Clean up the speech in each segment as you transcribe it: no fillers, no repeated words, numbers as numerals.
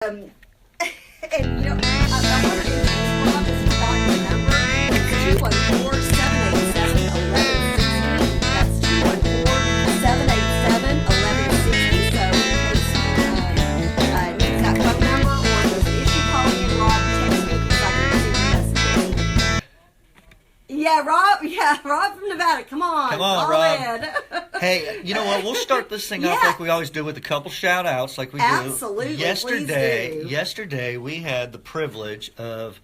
Um, and I wonder if Rob is back the number. It's 214-787-1160. That's 214-787-1160. So in case needs that phone number or there's an issue calling in, Rob, text me because I can receive messages. Rob from Nevada. Come on, Rob. in. Hey, you know what? We'll start this thing off like we always do with a couple shout outs like we do. Absolutely. Yesterday we had the privilege of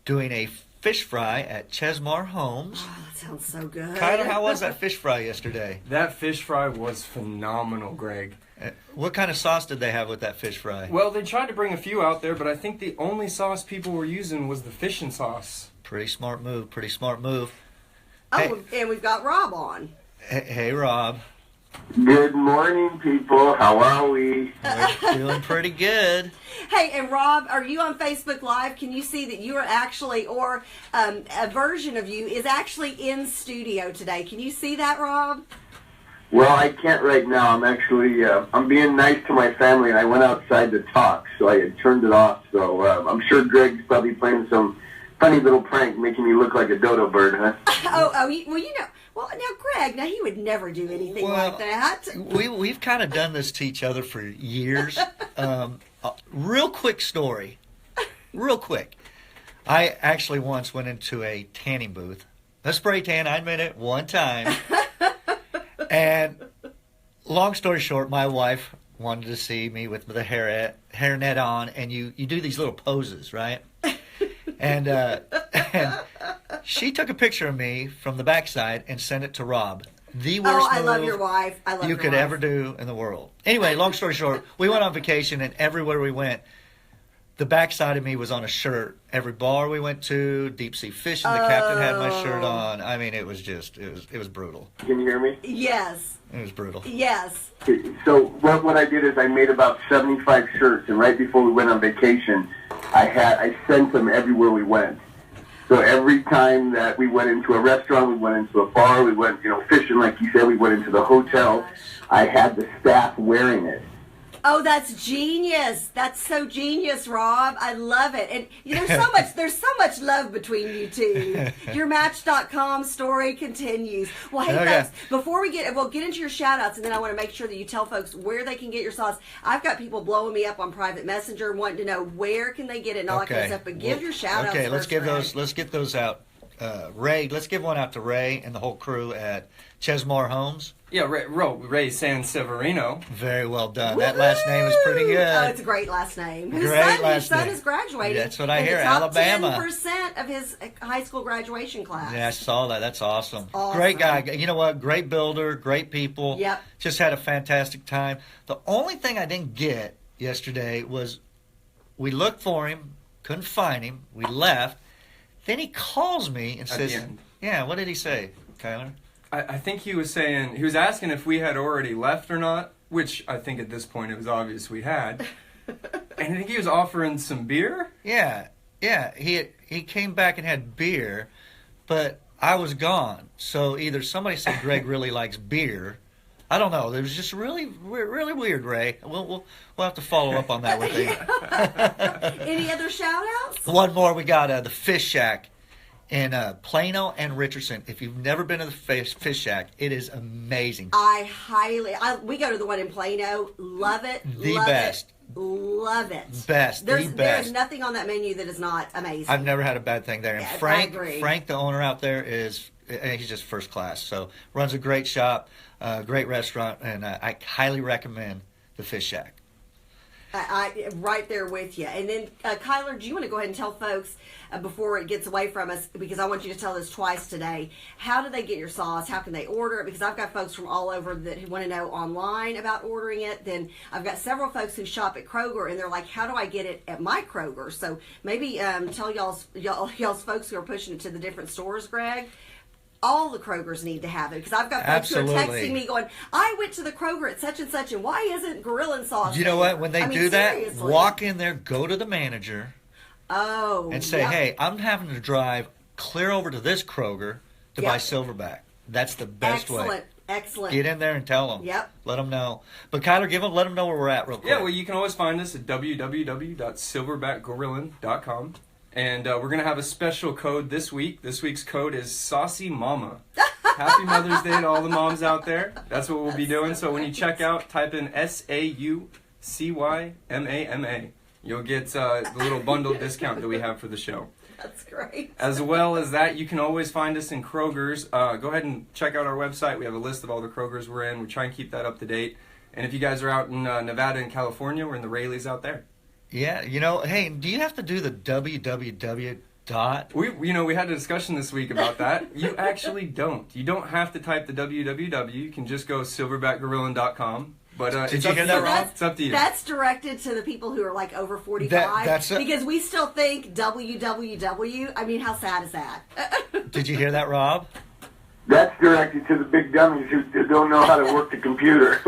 doing a fish fry at Chesmar Homes. Oh, that sounds so good. Kyler, how was that fish fry yesterday? That fish fry was phenomenal, Greg. What kind of sauce did they have with that fish fry? Well, they tried to bring a few out there, but I think the only sauce people were using was the fishing sauce. Pretty smart move. Oh, Hey. and we've got Rob on. Hey, Rob. Good morning, people. How are we? We're doing pretty good. Hey, and Rob, are you on Facebook Live? Can you see that you are actually, or a version of you is actually in studio today? Can you see that, Rob? Well, I can't right now. I'm actually, I'm being nice to my family, and I went outside to talk, so I had turned it off. So I'm sure Greg's probably playing some funny little prank, making me look like a dodo bird, huh? Well, now Greg, he would never do anything like that. We've kind of done this to each other for years. Real quick story. Real quick. I actually once went into a tanning booth. A spray tan, I admit it, one time. And long story short, my wife wanted to see me with the hairnet on, and you do these little poses, right? And she took a picture of me from the backside and sent it to Rob. The worst I move love your wife. you could ever do in the world. Anyway, long story short, we went on vacation, and everywhere we went, the backside of me was on a shirt. Every bar we went to, deep sea fishing, the captain had my shirt on. I mean, it was brutal. Can you hear me? Yes. It was brutal. Yes. So what I did is I made about 75 shirts, and right before we went on vacation, I sent them everywhere we went. So every time that we went into a restaurant, we went into a bar, we went, fishing, like you said, we went into the hotel, I had the staff wearing it. Oh, that's genius. That's so genius, Rob. I love it. And there's so much love between you two. Your Match.com story continues. Well, hey, folks, before we'll get into your shout outs, and then I want to make sure that you tell folks where they can get your sauce. I've got people blowing me up on private messenger wanting to know where can they get it and all that kind of stuff. But give your shout outs. Okay, let's get those out. Ray, let's give one out to Ray and the whole crew at Chesmar Homes. Yeah, Ray San Severino. Very well done. Woo-hoo! That last name is pretty good. Oh, it's a great last name. His son is graduating. That's what I hear. The top Alabama. 10% of his high school graduation class. Yeah, I saw that. That's awesome. Awesome. Great guy. You know what? Great builder. Great people. Yep. Just had a fantastic time. The only thing I didn't get yesterday was we looked for him, couldn't find him. We left. Then he calls me and says, "Yeah, what did he say, Kyler?" I think he was asking if we had already left or not, which I think at this point it was obvious we had. And I think he was offering some beer? Yeah. He came back and had beer, but I was gone. So either somebody said Greg really likes beer. I don't know. It was just really weird, Ray. We'll have to follow up on that with him. Any other shout outs? One more. We got the Fish Shack in Plano and Richardson. If you've never been to the Fish Shack, it is amazing. We go to the one in Plano. Love it. The best. Love it. Best. There's nothing on that menu that is not amazing. I've never had a bad thing there. And Yeah, Frank, I agree. Frank, the owner out there, he's just first class. So runs a great shop, great restaurant, and I highly recommend the Fish Shack. Right there with you. And then, Kyler, do you want to go ahead and tell folks before it gets away from us, because I want you to tell this twice today, how do they get your sauce? How can they order it? Because I've got folks from all over that want to know online about ordering it. Then I've got several folks who shop at Kroger, and they're like, how do I get it at my Kroger? So maybe tell y'all's folks who are pushing it to the different stores, Greg. All the Krogers need to have it, because I've got folks who are texting me going, I went to the Kroger at such and such, and why isn't Gorilla Sauce? You know what? When they do seriously. that, walk in there, go to the manager, and say, hey, I'm having to drive clear over to this Kroger to buy Silverback. That's the best way. Excellent. Get in there and tell them. Yep. Let them know. But Kyler, let them know where we're at real quick. Yeah, well, you can always find us at www.silverbackgorillin.com. And we're going to have a special code this week. This week's code is Saucy Mama. Happy Mother's Day to all the moms out there. That's what we'll be doing. So when you check out, type in SAUCYMAMA. You'll get the little bundle discount that we have for the show. That's great. As well as that, you can always find us in Kroger's. Go ahead and check out our website. We have a list of all the Kroger's we're in. We try and keep that up to date. And if you guys are out in Nevada and California, we're in the Rayleighs out there. Yeah, hey, do you have to do the www dot? We had a discussion this week about that. You actually don't. You don't have to type the www. You can just go silverbackgorillin.com. But Did you hear that, Rob? It's up to you. That's directed to the people who are like over 45. That's because we still think www. I mean, how sad is that? Did you hear that, Rob? That's directed to the big dummies who don't know how to work the computer.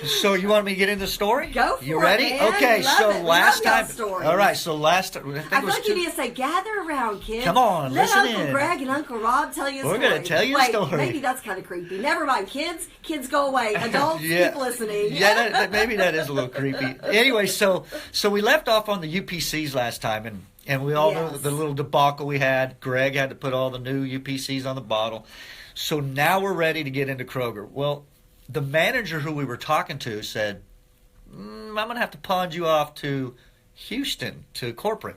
So you want me to get into the story? Go for you it, ready? man. Okay, Love so it. We last love y'all time. stories. All right, so last. I think I it feel was like you need to say, gather around, kids. Come on, Let listen Uncle in. Greg and Uncle Rob tell you a story. We're gonna tell you a Wait, story. Maybe that's kind of creepy. Never mind, kids. Kids go away. Adults, Yeah. keep listening. Yeah, maybe that is a little creepy. Anyway, so we left off on the UPCs last time, and we all know Yes. the little debacle we had. Greg had to put all the new UPCs on the bottle. So now we're ready to get into Kroger. Well, the manager who we were talking to said, I'm going to have to pawn you off to Houston, to corporate.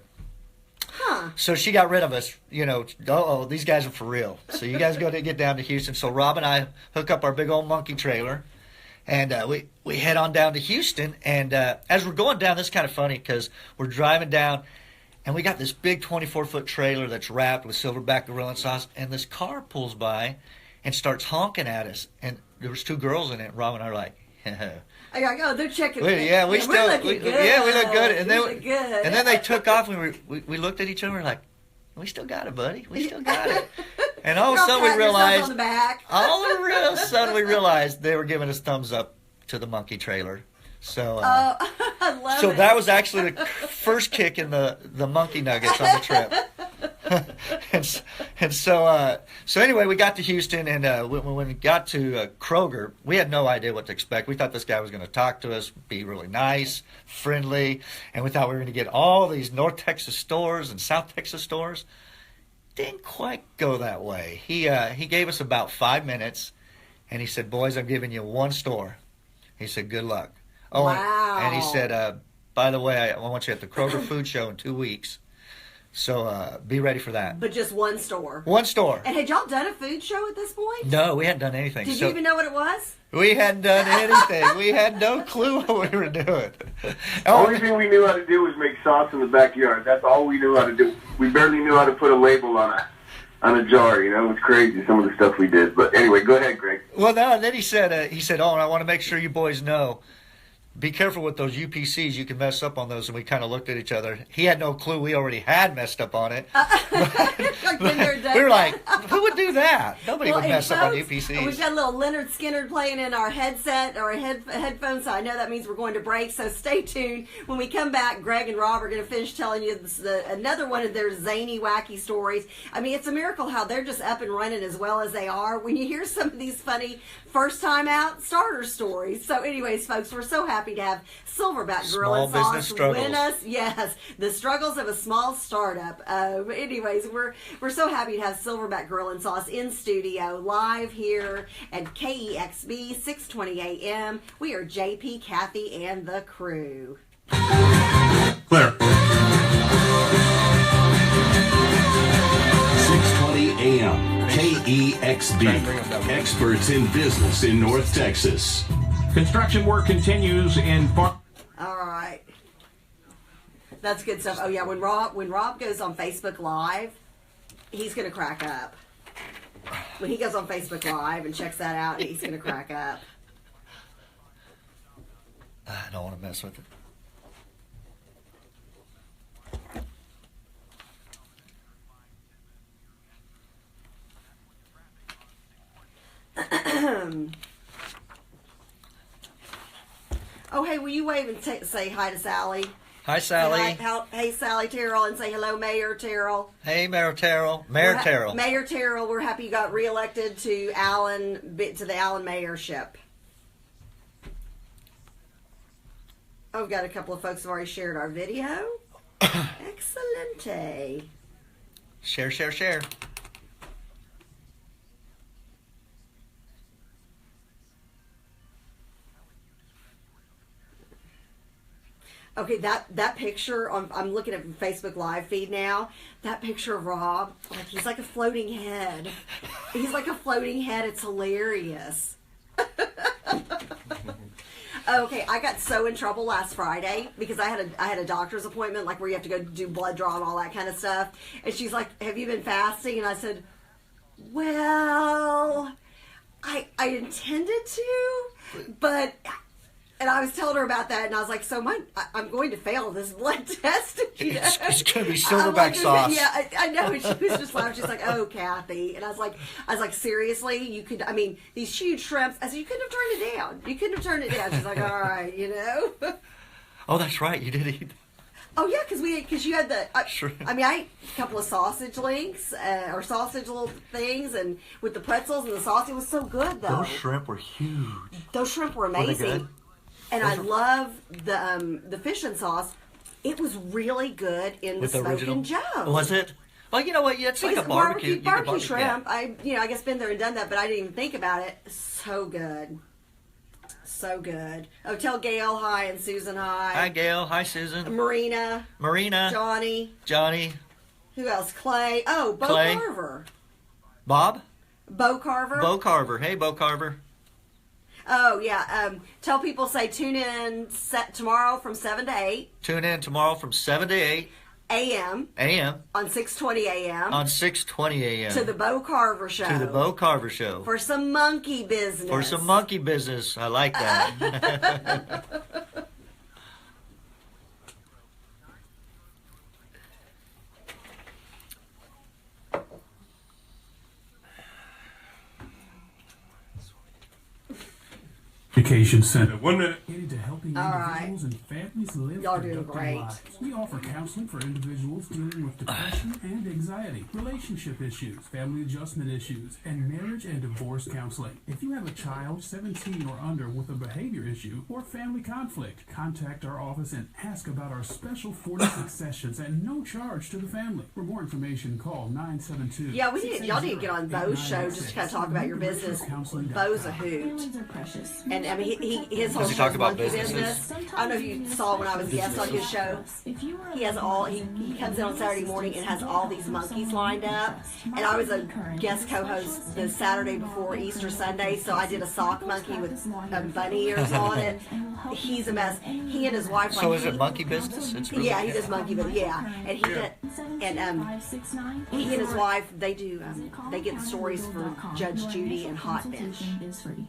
Huh. So she got rid of us. These guys are for real. So you guys go to get down to Houston. So Rob and I hook up our big old monkey trailer, and we head on down to Houston. And as we're going down, this is kind of funny because we're driving down, and we got this big 24-foot trailer that's wrapped with silverback gorilla sauce, and this car pulls by and starts honking at us. And there was two girls in it. Rob and I are like, I gotta go. They're checking. we look good. We look good. And then they took off, and we looked at each other, and we're like, we still got it, buddy. We still got it. And all of a sudden we realized, on the back. all of a sudden we realized they were giving us thumbs up to the monkey trailer. So, I love so it. that was actually the first kick in the monkey nuggets on the trip. and so anyway, we got to Houston, and when we got to Kroger, we had no idea what to expect. We thought this guy was going to talk to us, be really nice, friendly, and we thought we were going to get all these North Texas stores and South Texas stores. Didn't quite go that way. He gave us about 5 minutes, and he said, "Boys, I'm giving you one store." He said, "Good luck." Oh, Wow. and he said, "By the way, I want you at the Kroger Food Show in 2 weeks. So be ready for that." But just one store. One store. And had y'all done a food show at this point? No, we hadn't done anything. Did So you even know what it was? we hadn't done anything. We had no clue what we were doing. The only thing we knew how to do was make sauce in the backyard. That's all we knew how to do. We barely knew how to put a label on a jar. It was crazy, some of the stuff we did. But anyway, go ahead, Greg. Well, no, and then he said, "Oh, and I want to make sure you boys know, be careful with those UPCs. You can mess up on those." And we kind of looked at each other. He had no clue we already had messed up on it. Been there, done We were that. like, who would do that? Nobody would and mess up on folks, UPCs. We've got a little Leonard Skinner playing in our headset or headphones, so I know that means we're going to break. So stay tuned. When we come back, Greg and Rob are going to finish telling you another one of their zany, wacky stories. I mean, it's a miracle how they're just up and running as well as they are when you hear some of these funny first-time out starter stories. So anyways, folks, we're so happy to have Silverback Gorilla Small business Sauce struggles. win us. Yes, the struggles of a small startup. Anyways, we're so happy to have Silverback Gorilla Sauce in studio live here at KEXB 620 AM. We are JP, Kathy, and the crew. Clear. 620 AM, KEXB. Experts in business in North Texas. Construction work continues in All right. That's good stuff. Oh yeah, when Rob goes on Facebook Live, he's gonna crack up. When he goes on Facebook Live and checks that out, he's gonna crack up. I don't want to mess with it. Oh hey, will you wave and say hi to Sally? Hi, Sally. Hey, Sally Terrell, and say hello, Mayor Terrell. Hey, Mayor Terrell. Mayor Terrell. Mayor Terrell, we're happy you got reelected to the Allen mayorship. Oh, we've got a couple of folks who already shared our video. Excellent. Share, share, share. Okay, that picture I'm looking at Facebook Live feed now. That picture of Rob, like he's like a floating head. He's like a floating head. It's hilarious. Okay, I got so in trouble last Friday because I had a doctor's appointment, like where you have to go do blood draw and all that kind of stuff. And she's like, "Have you been fasting?" And I said, "Well, I intended to, but." And I was telling her about that, and I was like, "So I'm going to fail this blood test." You know? It's going to be silverback sauce. Yeah, I know. And she was just laughing. She's like, "Oh, Kathy," and I was like, "Seriously, you could? I mean, these huge shrimps." I said, "You couldn't have turned it down. You couldn't have turned it down." She's like, "All right, you know." Oh, that's right. You did eat. Oh yeah, because you had the. Sure. I mean, I ate a couple of sausage links or sausage little things, and with the pretzels and the sauce, it was so good though. Those shrimp were huge. Those shrimp were Were they amazing. good? And I love the fish and sauce. It was really good in With the the Smoking original. Joe. Was it? Well, you know what? Yeah, it's like a Because barbecue. You can barbecue shrimp. yeah. I guess been there and done that, but I didn't even think about it. So good, so good. Oh, tell Gail hi and Susan hi. Hi, Gail. Hi, Susan. Marina, Marina. Johnny. Who else? Clay. Oh, Bo Clay. Carver. Bob. Bo Carver. Bo Carver. Hey, Bo Carver. Oh yeah. Tell people say tune in tomorrow from 7 to 8 Tune in tomorrow from 7 to 8 a.m. a.m. on 6:20 a.m. on 6:20 a.m. to the Bo Carver Show. To the Bo Carver Show. For some monkey business. For some monkey business. I like that. Education Center. 1 minute. Dedicated to helping All right. individuals and families live Y'all doing productive great. lives. We offer counseling for individuals dealing with depression and anxiety, relationship issues, family adjustment issues, and marriage and divorce counseling. If you have a child 17 or under with a behavior issue or family conflict, contact our office and ask about our special 46 sessions at no charge to the family. For more information, call 972. Yeah, y'all need to get on Bo's show just to kind of talk about your business. Bo's a hoot. Feelings are precious. And I mean, his whole Does he show talk is about monkey businesses? business. I don't know if you saw when I was a guest on his show. He has all. He comes in on Saturday morning and has all these monkeys lined up. And I was a guest co-host the Saturday before Easter Sunday, so I did a sock monkey with bunny ears on it. He's a mess. He and his wife. So is it monkey business? It's really Yeah, he does monkey business. Yeah, and he did, and he and his wife they do. They get stories for Judge Judy and Hot Bench.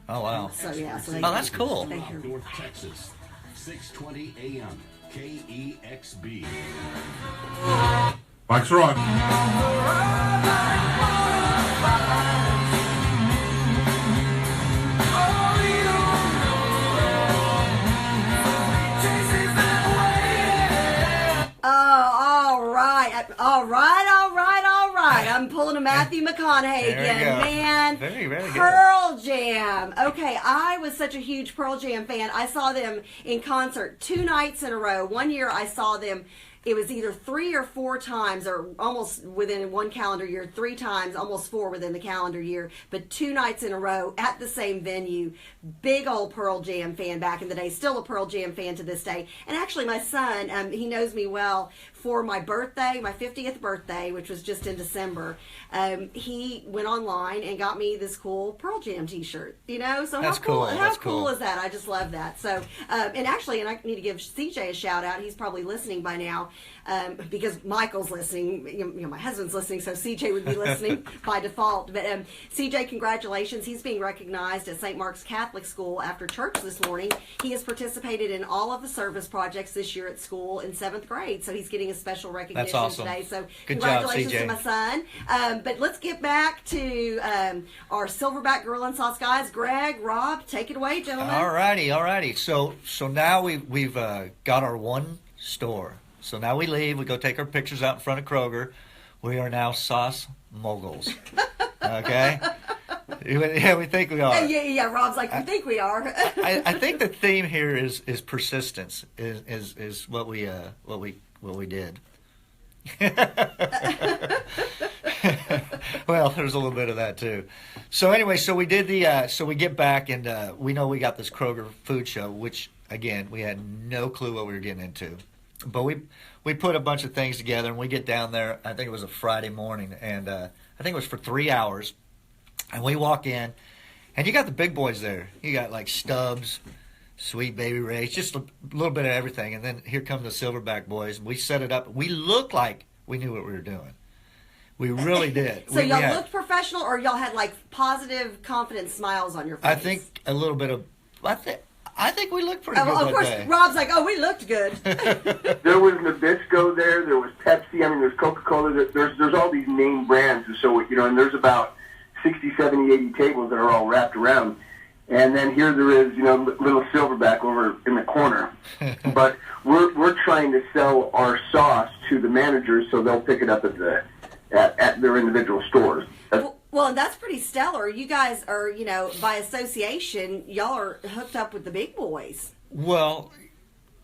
Oh, wow. So yeah, so they, Oh, that's cool. They hear. North Texas, 620 AM, KEXB. Mike's rock. All right. I'm pulling a Matthew McConaughey There you again, go. man. Very, very good. Pearl Jam. Okay, I was such a huge Pearl Jam fan. I saw them in concert 2 nights in a row. One year I saw them. It was either 3 or 4 times, or almost within one calendar year, 3 times, almost 4 within the calendar year, but 2 nights in a row at the same venue. Big old Pearl Jam fan back in the day, still a Pearl Jam fan to this day. And actually my son, he knows me well, for my birthday, my 50th birthday, which was just in December, he went online and got me this cool Pearl Jam t-shirt, you know? So That's how cool, cool. how That's cool cool. is that? I just love that. So, and actually, and I need to give CJ a shout out. He's probably listening by now, because Michael's listening. You know, my husband's listening, so CJ would be listening by default. But CJ, congratulations. He's being recognized at St. Mark's Catholic School after church this morning. He has participated in all of the service projects this year at school in 7th grade, so he's getting a special recognition That's awesome. today. So Good job, congratulations CJ. to my son. But let's get back to our Silverback Grill and Sauce guys. Greg, Rob, take it away, gentlemen. All righty. So now we've got our one store. So now we leave. We go take our pictures out in front of Kroger. We are now sauce moguls. Okay? Yeah, we think we are. Yeah. Rob's like, we think we are. I think the theme here is persistence. Is what we did. Well, there's a little bit of that too. So anyway, so we did so we get back and we know we got this Kroger food show, which again we had no clue what we were getting into, but we put a bunch of things together and we get down there. I think it was a Friday morning, and I think it was for 3 hours, and we walk in, and you got the big boys there. You got like Stubbs, Sweet Baby Ray's, just a little bit of everything, and then here come the Silverback boys. And we set it up. We looked like we knew what we were doing. We really did. So y'all looked professional, or y'all had like positive, confident smiles on your face? I think a little bit of. I think we looked pretty good of that course, day. Rob's like, "Oh, we looked good." There was Nabisco there. There was Pepsi. I mean, there's Coca-Cola. There's all these name brands. And so, and there's about 60, 70, 80 tables that are all wrapped around. And then here there is, little Silverback over in the corner. But we're trying to sell our sauce to the managers so they'll pick it up at their individual stores. Well, and that's pretty stellar. You guys are, by association, y'all are hooked up with the big boys. Well,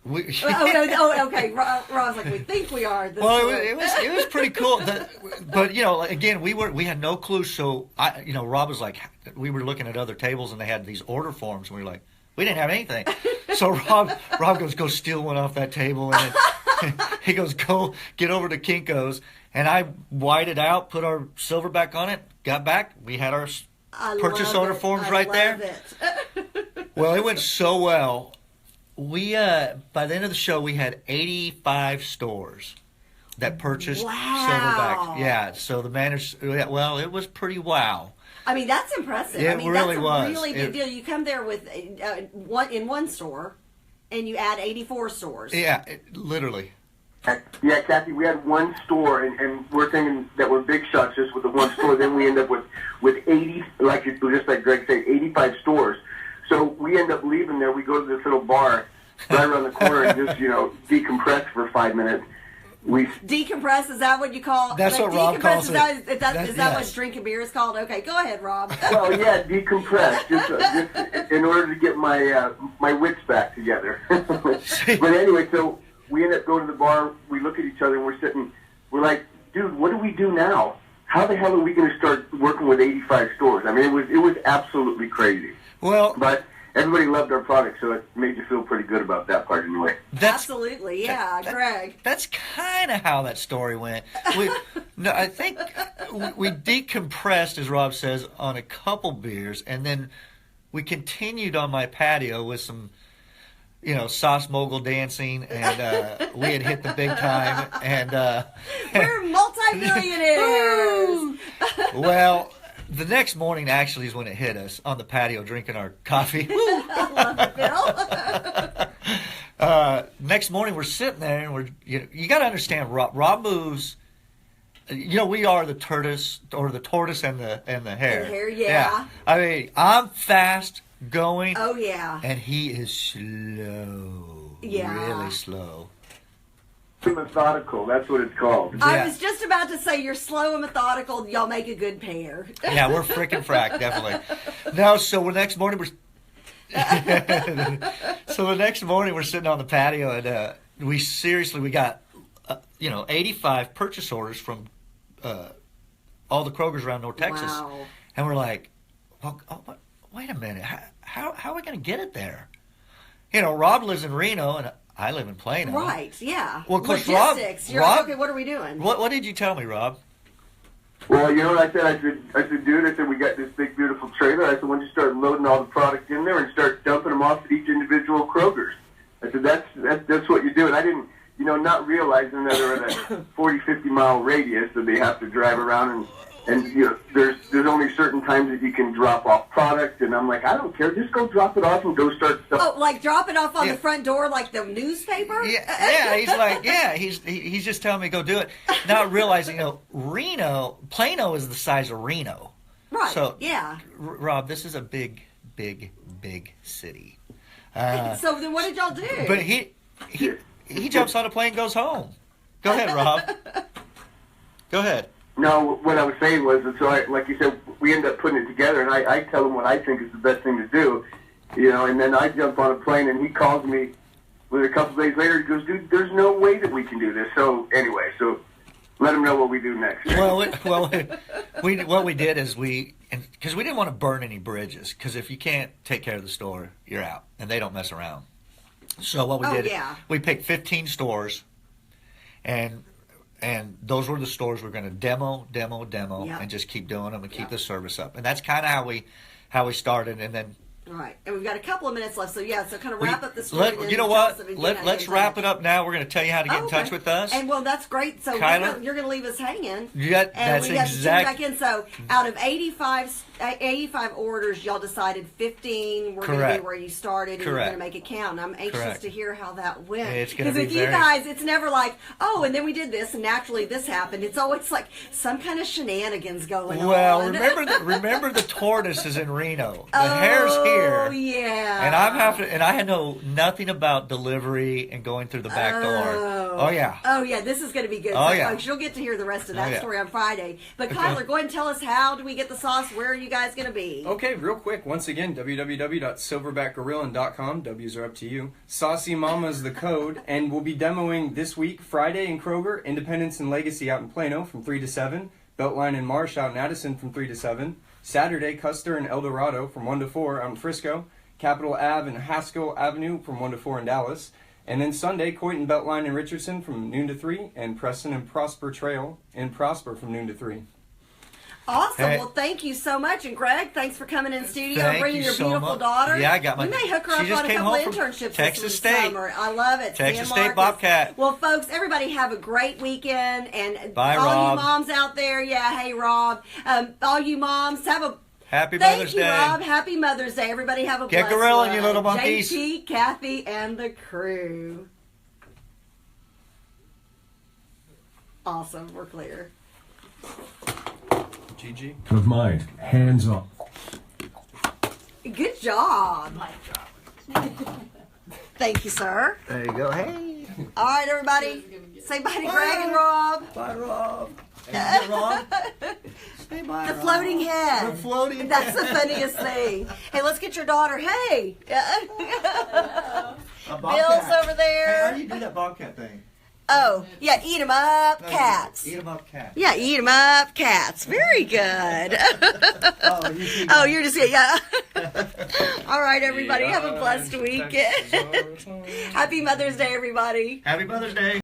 we. Okay. Rob's like, we think we are. Well, it was pretty cool. But again, we had no clue. So Rob was like, we were looking at other tables and they had these order forms, and we were like, we didn't have anything. So Rob goes, go steal one off that table, and then he goes, go get over to Kinko's, and I whited out, put our Silverback on it, got back, we had our purchase order forms right there. Well, it went so well. We by the end of the show, we had 85 stores that purchased Silverbacks. Yeah, so the manager, well, it was pretty wow. I mean, that's impressive. It really was. That's a really big deal. You come there with one store, and you add 84 stores. Yeah, literally. Yeah, Kathy, we had one store, and we're thinking that we're big shots just with the one store. Then we end up with 80, just like Greg said, 85 stores. So we end up leaving there. We go to this little bar right around the corner and just, decompress for 5 minutes. We decompress, is that what you call? That's what Rob calls it. Is that what drinking beer is called? Okay, go ahead, Rob. Well, yeah, decompress, just in order to get my wits back together. But anyway, so we end up going to the bar. We look at each other and we're like, dude, what do we do now? How the hell are we going to start working with 85 stores? I mean, it was absolutely crazy. Well, but everybody loved our product, so it made you feel pretty good about that part anyway. Absolutely, yeah, Greg. That's kind of how that story went. I think we decompressed, as Rob says, on a couple beers, and then we continued on my patio with some, sauce mogul dancing, and we had hit the big time, and we're multi-millionaires. Well, the next morning actually is when it hit us on the patio drinking our coffee. Next morning we're sitting there and you got to understand Rob moves. We are the tortoise and the hare. The hare, yeah. I mean, I'm fast going. Oh yeah. And he is slow. Yeah. Really slow. Methodical, that's what it's called. Yeah. I was just about to say, you're slow and methodical. Y'all make a good pair. Yeah, we're freaking frack, definitely. No, so the next morning we're sitting on the patio, and we got 85 purchase orders from all the Krogers around North Texas. Wow. And we're like, well, wait a minute, how are we going to get it there? Rob lives in Reno, and I live in Plano. Right, yeah. Well, of course, logistics. You're Rob, like, okay, what are we doing? What did you tell me, Rob? Well, you know what I said? I said, dude, we got this big, beautiful trailer. I said, why don't you start loading all the product in there and start dumping them off at each individual Kroger's? I said, that's what you do. And I didn't, not realizing that they're in a 40, 50-mile radius that they have to drive around and there's only certain times that you can drop off product, and I'm like, I don't care, just go drop it off and go start stuff. Oh, like drop it off on the front door like the newspaper? Yeah, he's like, he's just telling me go do it. Not realizing, Plano is the size of Reno. Right, so, yeah. Rob, this is a big, big, big city. So then what did y'all do? But he jumps on a plane and goes home. Go ahead, Rob. Go ahead. No, what I was saying was, that so like you said, we end up putting it together, and I tell him what I think is the best thing to do, and then I jump on a plane, and he calls me with a couple days later. He goes, dude, there's no way that we can do this. So anyway, let him know what we do next. What we did is because we didn't want to burn any bridges, because if you can't take care of the store, you're out, and they don't mess around. So what we did, we picked 15 stores, and those were the stores we're going to demo, and just keep doing them and keep the service up. And that's kind of how we started, and then. Right, and we've got a couple of minutes left, so kind of wrap up this story. You know what? Let's wrap it up now. We're going to tell you how to get in touch with us. And that's great. So Kyler, you're going to leave us hanging. Yeah, and that's we have to tune back exactly. in. So out of 85 orders, y'all decided 15 were going to be where you started, and you're going to make it count. And I'm anxious to hear how that went. It's going to be because with you guys, it's never like, oh, and then we did this, and naturally this happened. It's always like some kind of shenanigans going on. Well, remember the tortoise is in Reno. The hare's here. Oh yeah. And I know nothing about delivery and going through the back door. Oh yeah. Oh yeah, this is going to be good. Oh so, yeah. Folks, you'll get to hear the rest of that story on Friday. But Kyler, go ahead and tell us, how do we get the sauce? Where are you guys going to be? Okay, real quick. Once again, www.silverbackgorilla.com. W's are up to you. Saucy Mama's the code, and we'll be demoing this week, Friday in Kroger, Independence and Legacy out in Plano from 3 to 7, Beltline and Marsh out in Addison from 3 to 7, Saturday, Custer and El Dorado from 1 to 4 out in Frisco, Capitol Ave and Haskell Avenue from 1 to 4 in Dallas. And then Sunday, Coit and Beltline and Richardson from noon to 3, and Preston and Prosper Trail in Prosper from noon to 3. Awesome. Hey. Well, thank you so much. And Greg, thanks for coming in studio and Thank bringing you your so beautiful much. daughter. Yeah, I got my. We may hook her she up just on a came couple home from internships Texas this State. summer. I love it. Texas San State Marcos. Bobcat. Well, folks, everybody have a great weekend. And Bye, all Rob. you moms out there, hey, Rob. All you moms, have a Happy Mother's Thank you, Day. Rob. Happy Mother's Day. Everybody have a Get blessed gorilla, one. you little monkeys. JT, Kathy, and the crew. Awesome. We're clear. GG. Of mind, hands up. Good job. Thank you, sir. There you go. Hey. All right, everybody. Say bye to Greg and Rob. Bye, Rob. Hey, Rob. Say bye, The Rob. floating head. The floating That's the funniest thing. Hey, let's get your daughter. Hey. A bobcat. Bill's over there. Hey, how do you do that bobcat thing? Oh, yeah, eat 'em up, cats. Eat 'em up, cat. Yeah, eat 'em up, cats. Very good. Oh, you see Oh, you're just, yeah. All right, everybody. Have a blessed week. Happy Mother's Day, everybody. Happy Mother's Day.